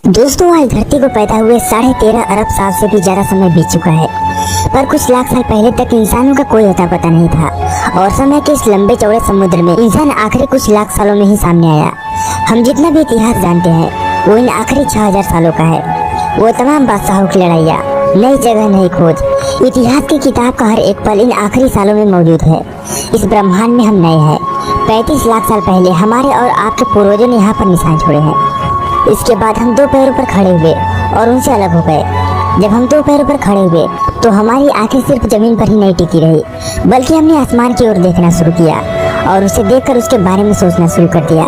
दोस्तों, आज धरती को पैदा हुए 13.5 अरब साल से भी ज्यादा समय बीत चुका है, पर कुछ लाख साल पहले तक इंसानों का कोई अता पता नहीं था और समय के इस लंबे चौड़े समुद्र में इंसान आखिरी कुछ लाख सालों में ही सामने आया। हम जितना भी इतिहास जानते हैं वो इन आखिरी 6000 सालों का है। वो तमाम बादशाहों की लड़ाइयाँ, नई जगह, नई खोज, इतिहास की किताब का हर एक पल इन आखिरी सालों में मौजूद है। इस ब्रह्मांड में हम नए हैं। 35 लाख साल पहले हमारे और आपके पूर्वजों ने यहाँ पर निशान छोड़े हैं। इसके बाद हम दो पैरों पर खड़े हुए और उनसे अलग हो गए। जब हम दो पैरों पर खड़े हुए तो हमारी आंखें सिर्फ जमीन पर ही नहीं टिकी रही, बल्कि हमने आसमान की ओर देखना शुरू किया और उसे देखकर उसके बारे में सोचना शुरू कर दिया।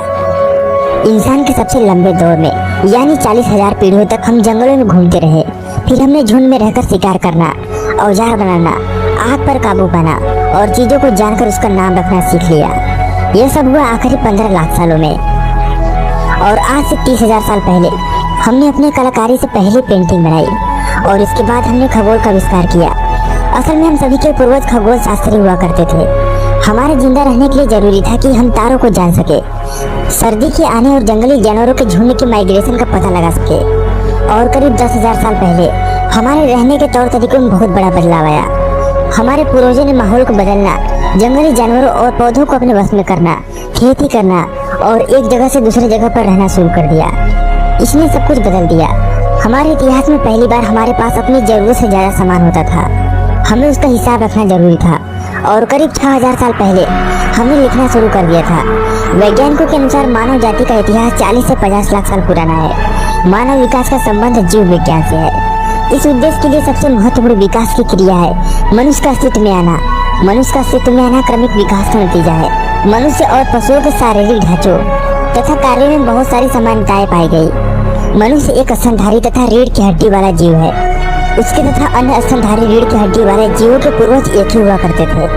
इंसान के सबसे लंबे दौर में यानी 40,000 पीढ़ियों तक हम जंगलों में घूमते रहे। फिर हमने झुंड में रहकर शिकार करना, औजार बनाना, आग पर काबू पाना और चीजों को जानकर उसका नाम रखना सीख लिया। यह सब हुआ आखिरी 15 लाख सालों में। और आज से 30,000 साल पहले हमने अपने कलाकारी से पहली पेंटिंग बनाई और इसके बाद हमने खगोल का आविष्कार किया। असल में हम सभी के पूर्वज खगोल शास्त्री हुआ करते थे। हमारे जिंदा रहने के लिए जरूरी था कि हम तारों को जान सके, सर्दी के आने और जंगली जानवरों के झुंड की माइग्रेशन का पता लगा सके। और करीब 10,000 साल पहले हमारे रहने के तौर तरीकों में बहुत बड़ा बदलाव आया। हमारे पूर्वजों ने माहौल को बदलना, जंगली जानवरों और पौधों को अपने वश में करना, खेती करना और एक जगह से दूसरी जगह पर रहना शुरू कर दिया। इसने सब कुछ बदल दिया। हमारे इतिहास में पहली बार हमारे पास अपनी जरूरत से ज्यादा सामान होता था। हमें उसका हिसाब रखना जरूरी था और करीब 6000 साल पहले हमने लिखना शुरू कर दिया था। वैज्ञानिकों के अनुसार मानव जाति का इतिहास 40 से 50 लाख साल पुराना है। मानव विकास का संबंध जीव विज्ञान से है। इस उद्देश्य के लिए सबसे महत्वपूर्ण विकास की क्रिया है मनुष्य का अस्तित्व में आना। मनुष्य का अस्तित्व में आना क्रमिक विकास का नतीजा है। मनुष्य और पशुओं के शारीरिक ढांचों तथा कार्यों में बहुत सारी समानताएं पाई गई। मनुष्य एक स्तनधारी तथा रीढ़ की हड्डी वाला जीव है। उसके तथा अन्य स्तनधारी रीढ़ की हड्डी वाले जीवों के पूर्वज एक ही हुआ करते थे।